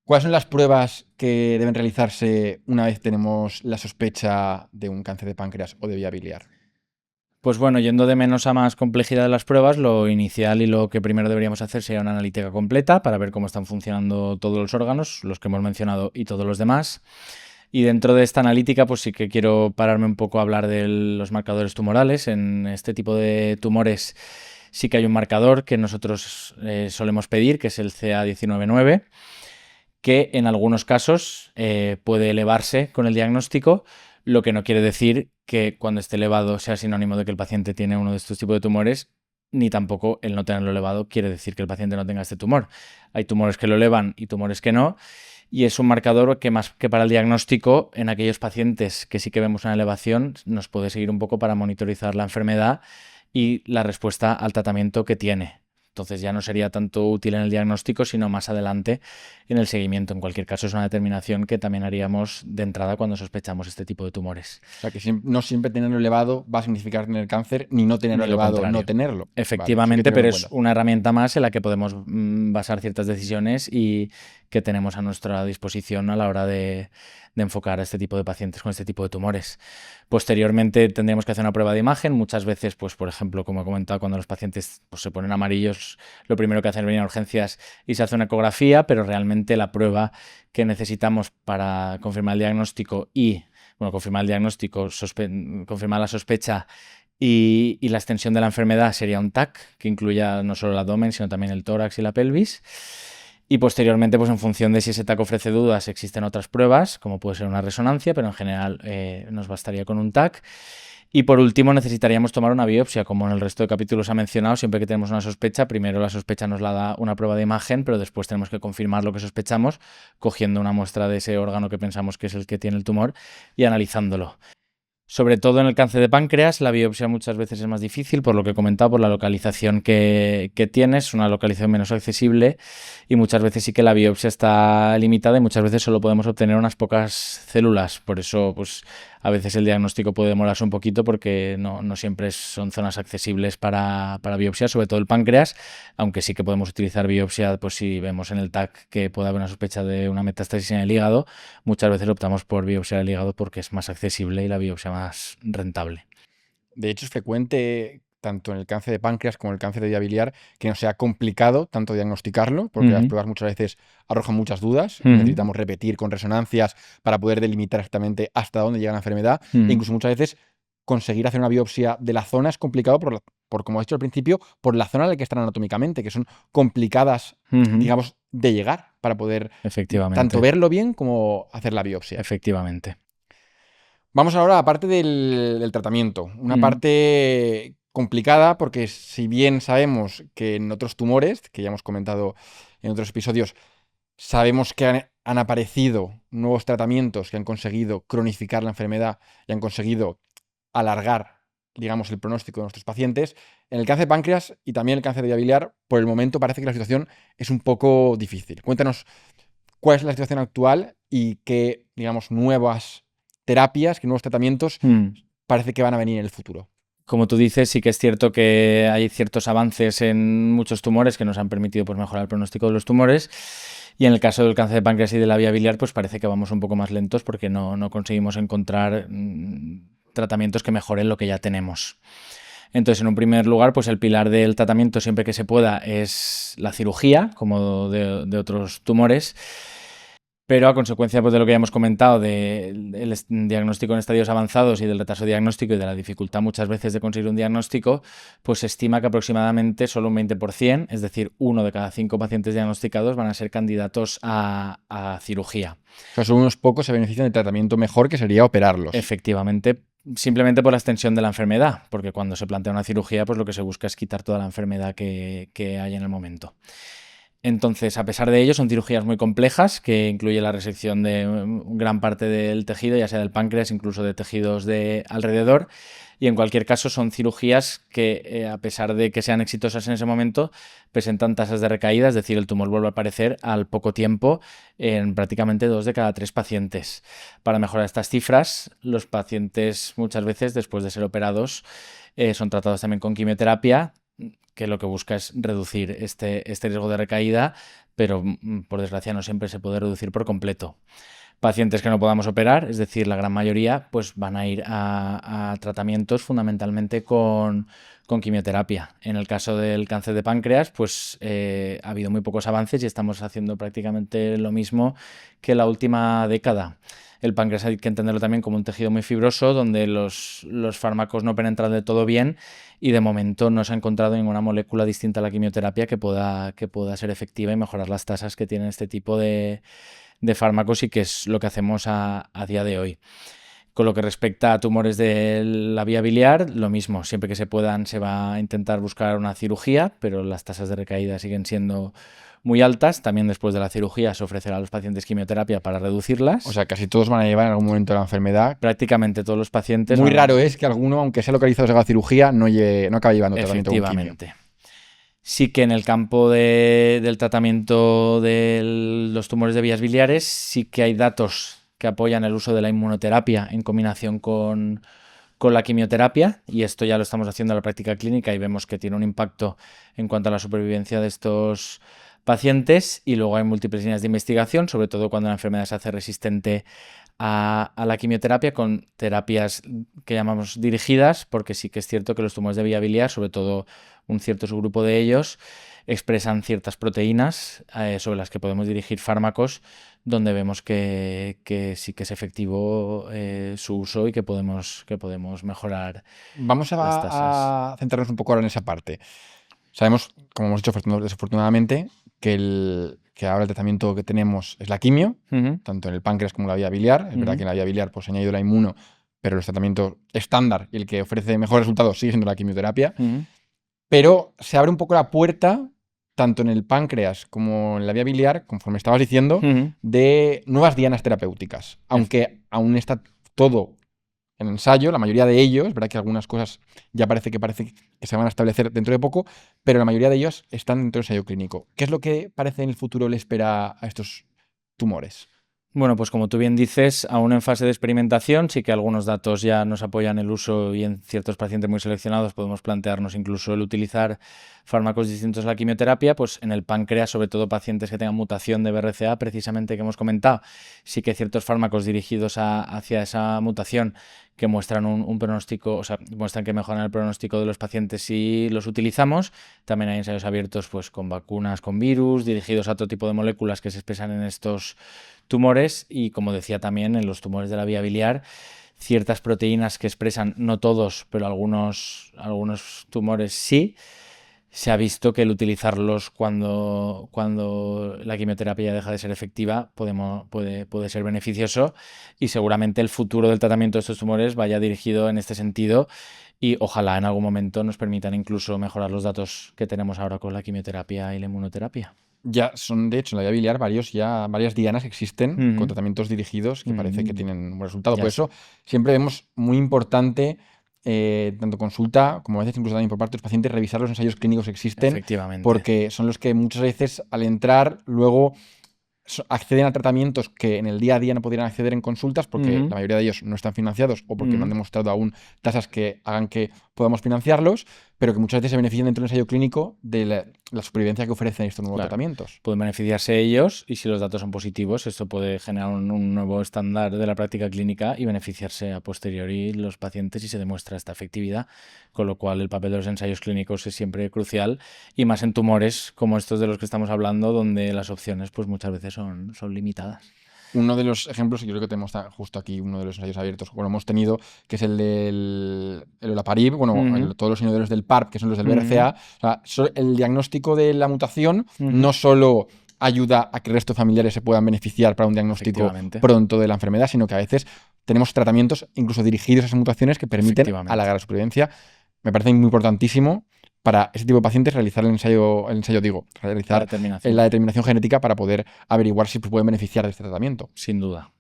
¿Cuáles son las pruebas que deben realizarse una vez tenemos la sospecha de un cáncer de páncreas o de vía biliar? Pues bueno, yendo de menos a más complejidad de las pruebas, lo inicial y lo que primero deberíamos hacer sería una analítica completa para ver cómo están funcionando todos los órganos, los que hemos mencionado y todos los demás. Y dentro de esta analítica, pues sí que quiero pararme un poco a hablar de los marcadores tumorales. En este tipo de tumores sí que hay un marcador que nosotros solemos pedir, que es el CA19-9, que en algunos casos puede elevarse con el diagnóstico, lo que no quiere decir que cuando esté elevado sea sinónimo de que el paciente tiene uno de estos tipos de tumores, ni tampoco el no tenerlo elevado quiere decir que el paciente no tenga este tumor. Hay tumores que lo elevan y tumores que no, y es un marcador que más que para el diagnóstico, en aquellos pacientes que sí que vemos una elevación, nos puede seguir un poco para monitorizar la enfermedad y la respuesta al tratamiento que tiene. Entonces ya no sería tanto útil en el diagnóstico, sino más adelante en el seguimiento. En cualquier caso, es una determinación que también haríamos de entrada cuando sospechamos este tipo de tumores. O sea, que no siempre tenerlo elevado va a significar tener cáncer, ni no tenerlo Ni lo elevado contrario. no tenerlo. Vale, eso hay que Efectivamente, tenerlo pero en es cuenta. una herramienta más en la que podemos basar ciertas decisiones y que tenemos a nuestra disposición a la hora de enfocar a este tipo de pacientes con este tipo de tumores. Posteriormente tendríamos que hacer una prueba de imagen. Muchas veces, pues por ejemplo, como he comentado, cuando los pacientes pues, se ponen amarillos, lo primero que hacen es venir a urgencias y se hace una ecografía, pero realmente la prueba que necesitamos para confirmar el diagnóstico confirmar el diagnóstico, confirmar la sospecha y la extensión de la enfermedad sería un TAC que incluya no solo el abdomen, sino también el tórax y la pelvis. Y posteriormente, pues en función de si ese TAC ofrece dudas, existen otras pruebas, como puede ser una resonancia, pero en general nos bastaría con un TAC. Y por último, necesitaríamos tomar una biopsia, como en el resto de capítulos ha mencionado. Siempre que tenemos una sospecha, primero la sospecha nos la da una prueba de imagen, pero después tenemos que confirmar lo que sospechamos, cogiendo una muestra de ese órgano que pensamos que es el que tiene el tumor y analizándolo. Sobre todo en el cáncer de páncreas, la biopsia muchas veces es más difícil, por lo que he comentado, por la localización que tienes, una localización menos accesible, y muchas veces sí que la biopsia está limitada y muchas veces solo podemos obtener unas pocas células. Por eso, pues a veces el diagnóstico puede demorarse un poquito porque no siempre son zonas accesibles para biopsia, sobre todo el páncreas, aunque sí que podemos utilizar biopsia, pues si vemos en el TAC que puede haber una sospecha de una metástasis en el hígado, muchas veces optamos por biopsia del hígado porque es más accesible y la biopsia más rentable. De hecho, es frecuente, tanto en el cáncer de páncreas como en el cáncer de vía biliar, que nos sea complicado tanto diagnosticarlo, porque las pruebas muchas veces arrojan muchas dudas. Necesitamos repetir con resonancias para poder delimitar exactamente hasta dónde llega la enfermedad. E incluso muchas veces conseguir hacer una biopsia de la zona es complicado por, como he dicho al principio, por la zona en la que están anatómicamente, que son complicadas, digamos, de llegar para poder tanto verlo bien como hacer la biopsia. Efectivamente. Vamos ahora a la parte del tratamiento. Una parte complicada porque si bien sabemos que en otros tumores, que ya hemos comentado en otros episodios, sabemos que han aparecido nuevos tratamientos que han conseguido cronificar la enfermedad y han conseguido alargar, digamos, el pronóstico de nuestros pacientes, en el cáncer de páncreas y también el cáncer de vía biliar, por el momento parece que la situación es un poco difícil. Cuéntanos cuál es la situación actual y qué, digamos, nuevas terapias, qué nuevos tratamientos parece que van a venir en el futuro. Como tú dices, sí que es cierto que hay ciertos avances en muchos tumores que nos han permitido pues, mejorar el pronóstico de los tumores. Y en el caso del cáncer de páncreas y de la vía biliar, pues parece que vamos un poco más lentos porque no conseguimos encontrar tratamientos que mejoren lo que ya tenemos. Entonces, en un primer lugar, pues el pilar del tratamiento, siempre que se pueda, es la cirugía, como de otros tumores. Pero a consecuencia pues, de lo que ya hemos comentado, del diagnóstico en estadios avanzados y del retraso diagnóstico y de la dificultad muchas veces de conseguir un diagnóstico, pues se estima que aproximadamente solo un 20%, es decir, 1 de cada 5 pacientes diagnosticados van a ser candidatos a cirugía. O sea, son unos pocos se benefician del tratamiento mejor, que sería operarlos. Efectivamente, simplemente por la extensión de la enfermedad, porque cuando se plantea una cirugía, pues lo que se busca es quitar toda la enfermedad que hay en el momento. Entonces, a pesar de ello, son cirugías muy complejas que incluye la resección de gran parte del tejido, ya sea del páncreas, incluso de tejidos de alrededor. Y en cualquier caso, son cirugías que, a pesar de que sean exitosas en ese momento, presentan tasas de recaída, es decir, el tumor vuelve a aparecer al poco tiempo en prácticamente 2 de cada 3 pacientes. Para mejorar estas cifras, los pacientes muchas veces, después de ser operados, son tratados también con quimioterapia, que lo que busca es reducir este riesgo de recaída, pero por desgracia no siempre se puede reducir por completo. Pacientes que no podamos operar, es decir, la gran mayoría, pues van a ir a tratamientos fundamentalmente con quimioterapia. En el caso del cáncer de páncreas, pues ha habido muy pocos avances y estamos haciendo prácticamente lo mismo que la última década. El páncreas hay que entenderlo también como un tejido muy fibroso donde los fármacos no penetran de todo bien y de momento no se ha encontrado ninguna molécula distinta a la quimioterapia que pueda ser efectiva y mejorar las tasas que tienen este tipo de fármacos, y que es lo que hacemos a día de hoy. Con lo que respecta a tumores de la vía biliar, lo mismo. Siempre que se puedan se va a intentar buscar una cirugía, pero las tasas de recaída siguen siendo muy altas. También después de la cirugía se ofrecerá a los pacientes quimioterapia para reducirlas. O sea, casi todos van a llevar en algún momento de la enfermedad. Prácticamente todos los pacientes. Muy raro es que alguno, aunque sea localizado en la cirugía, no acabe llevando tratamiento con quimio. Efectivamente. Sí que en el campo del tratamiento de los tumores de vías biliares sí que hay datos que apoyan el uso de la inmunoterapia en combinación con la quimioterapia, y esto ya lo estamos haciendo en la práctica clínica y vemos que tiene un impacto en cuanto a la supervivencia de estos pacientes. Y luego hay múltiples líneas de investigación, sobre todo cuando la enfermedad se hace resistente a la quimioterapia, con terapias que llamamos dirigidas, porque sí que es cierto que los tumores de vía biliar, sobre todo un cierto subgrupo de ellos, expresan ciertas proteínas sobre las que podemos dirigir fármacos, donde vemos que sí que es efectivo su uso y que podemos mejorar. Vamos las tasas. a centrarnos un poco ahora en esa parte. Sabemos, como hemos dicho desafortunadamente, que ahora el tratamiento que tenemos es la quimio, tanto en el páncreas como en la vía biliar. Es verdad que en la vía biliar pues, se ha añadido la inmuno, pero el tratamiento estándar y el que ofrece mejores resultados sigue siendo la quimioterapia. Pero se abre un poco la puerta, tanto en el páncreas como en la vía biliar, conforme estabas diciendo, de nuevas dianas terapéuticas. Aunque aún está todo en ensayo, la mayoría de ellos, es verdad que algunas cosas ya parece que se van a establecer dentro de poco, pero la mayoría de ellos están dentro del ensayo clínico. ¿Qué es lo que parece en el futuro le espera a estos tumores? Bueno, pues como tú bien dices, aún en fase de experimentación, sí que algunos datos ya nos apoyan el uso, y en ciertos pacientes muy seleccionados podemos plantearnos incluso el utilizar fármacos distintos a la quimioterapia. Pues en el páncreas, sobre todo pacientes que tengan mutación de BRCA, precisamente, que hemos comentado, sí que hay ciertos fármacos dirigidos hacia esa mutación que muestran un pronóstico, o sea, muestran que mejoran el pronóstico de los pacientes si los utilizamos. También hay ensayos abiertos pues con vacunas, con virus, dirigidos a otro tipo de moléculas que se expresan en estos tumores. Y como decía también, en los tumores de la vía biliar, ciertas proteínas que expresan, no todos, pero algunos tumores sí, se ha visto que el utilizarlos cuando la quimioterapia ya deja de ser efectiva puede ser beneficioso, y seguramente el futuro del tratamiento de estos tumores vaya dirigido en este sentido, y ojalá en algún momento nos permitan incluso mejorar los datos que tenemos ahora con la quimioterapia y la inmunoterapia. Ya son, de hecho, en la vía biliar varias dianas que existen con tratamientos dirigidos que parece que tienen un buen resultado. Por eso siempre vemos muy importante, tanto consulta como a veces incluso también por parte de los pacientes, revisar los ensayos clínicos que existen. Efectivamente. Porque son los que muchas veces al entrar luego acceden a tratamientos que en el día a día no podrían acceder en consultas, porque la mayoría de ellos no están financiados o porque no han demostrado aún tasas que hagan que podamos financiarlos, pero que muchas veces se benefician dentro del ensayo clínico de la supervivencia que ofrecen estos nuevos tratamientos. Pueden beneficiarse ellos, y si los datos son positivos, esto puede generar un nuevo estándar de la práctica clínica y beneficiarse a posteriori los pacientes si se demuestra esta efectividad. Con lo cual el papel de los ensayos clínicos es siempre crucial, y más en tumores como estos de los que estamos hablando, donde las opciones pues muchas veces son limitadas. Uno de los ejemplos, yo creo que tenemos justo aquí uno de los ensayos abiertos, bueno, hemos tenido, que es el del olaparib, todos los inhibidores del PARP, que son los del BRCA. O sea, el diagnóstico de la mutación no solo ayuda a que el resto de familiares se puedan beneficiar para un diagnóstico pronto de la enfermedad, sino que a veces tenemos tratamientos incluso dirigidos a esas mutaciones que permiten alargar la supervivencia. Me parece muy importantísimo para ese tipo de pacientes realizar realizar la determinación genética para poder averiguar si pueden beneficiar de este tratamiento. Sin duda.